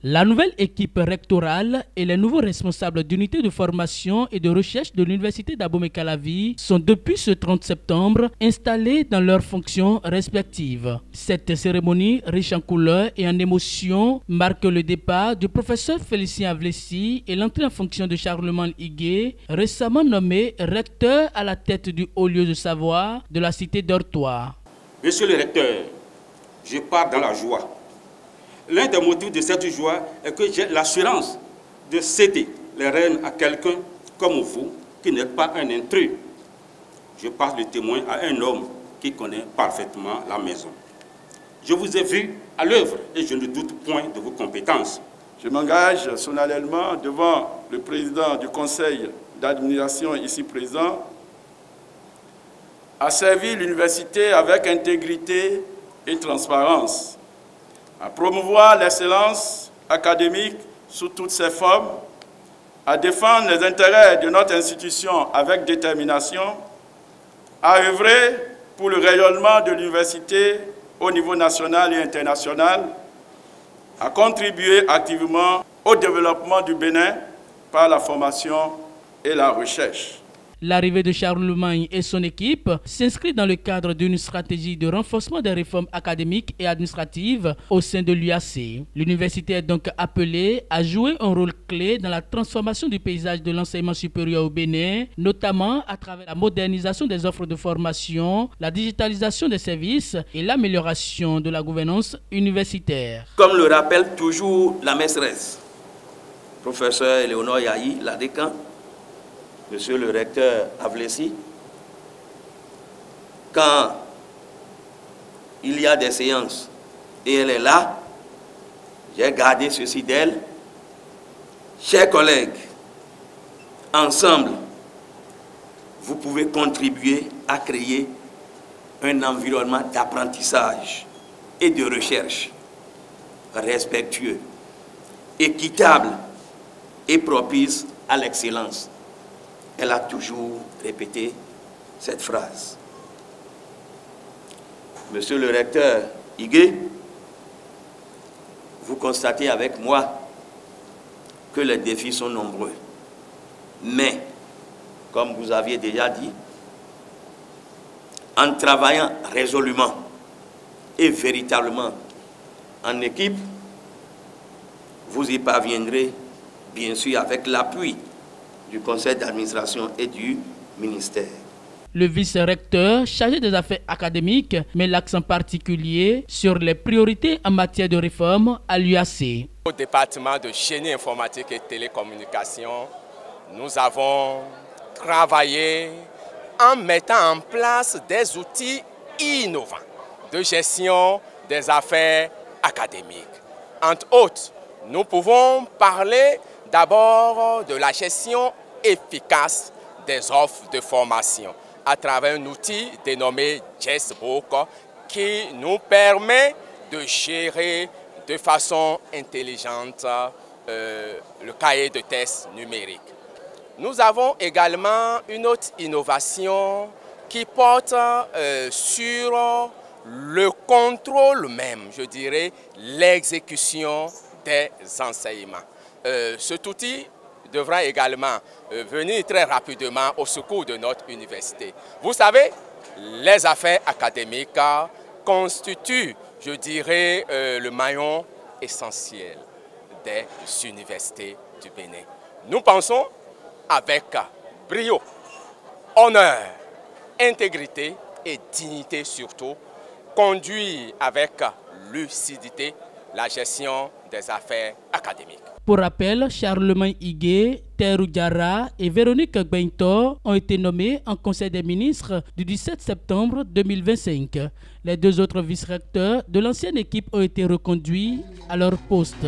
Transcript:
La nouvelle équipe rectorale et les nouveaux responsables d'unité de formation et de recherche de l'Université d'Abomey-Calavi sont depuis ce 30 septembre installés dans leurs fonctions respectives. Cette cérémonie riche en couleurs et en émotions marque le départ du professeur Félicien Avlessi et l'entrée en fonction de Charlemagne Higuet, récemment nommé recteur à la tête du haut lieu de savoir de la cité d'Ortois. Monsieur le recteur, je pars dans la joie. L'un des motifs de cette joie est que j'ai l'assurance de céder les rênes à quelqu'un comme vous, qui n'est pas un intrus. Je passe le témoin à un homme qui connaît parfaitement la maison. Je vous ai vu à l'œuvre et je ne doute point de vos compétences. Je m'engage solennellement devant le président du conseil d'administration ici présent à servir l'université avec intégrité et transparence, à promouvoir l'excellence académique sous toutes ses formes, à défendre les intérêts de notre institution avec détermination, à œuvrer pour le rayonnement de l'université au niveau national et international, à contribuer activement au développement du Bénin par la formation et la recherche. L'arrivée de Charlemagne et son équipe s'inscrit dans le cadre d'une stratégie de renforcement des réformes académiques et administratives au sein de l'UAC. L'université est donc appelée à jouer un rôle clé dans la transformation du paysage de l'enseignement supérieur au Bénin, notamment à travers la modernisation des offres de formation, la digitalisation des services et l'amélioration de la gouvernance universitaire. Comme le rappelle toujours la maîtresse, professeur Éléonore Yahi, la décan, Monsieur le recteur Avlessi, quand il y a des séances et elle est là, j'ai gardé ceci d'elle. Chers collègues, ensemble, vous pouvez contribuer à créer un environnement d'apprentissage et de recherche respectueux, équitable et propice à l'excellence. Elle a toujours répété cette phrase. Monsieur le recteur Higuet, vous constatez avec moi que les défis sont nombreux. Mais, comme vous aviez déjà dit, en travaillant résolument et véritablement en équipe, vous y parviendrez, bien sûr, avec l'appui du conseil d'administration et du ministère. Le vice-recteur chargé des affaires académiques met l'accent particulier sur les priorités en matière de réforme à l'UAC. Au département de génie informatique et télécommunications, nous avons travaillé en mettant en place des outils innovants de gestion des affaires académiques. Entre autres, nous pouvons parler d'abord de la gestion efficace des offres de formation à travers un outil dénommé JessBook qui nous permet de gérer de façon intelligente le cahier de tests numérique. Nous avons également une autre innovation qui porte sur le contrôle même, je dirais, l'exécution des enseignements. Cet outil devra également venir très rapidement au secours de notre université. Vous savez, les affaires académiques constituent, je dirais, le maillon essentiel des universités du Bénin. Nous pensons avec brio, honneur, intégrité et dignité surtout, conduire avec lucidité la gestion des affaires académiques. Pour rappel, Charlemagne Higuet, Terou Diarra et Véronique Bento ont été nommés en Conseil des ministres du 17 septembre 2025. Les deux autres vice-recteurs de l'ancienne équipe ont été reconduits à leur poste.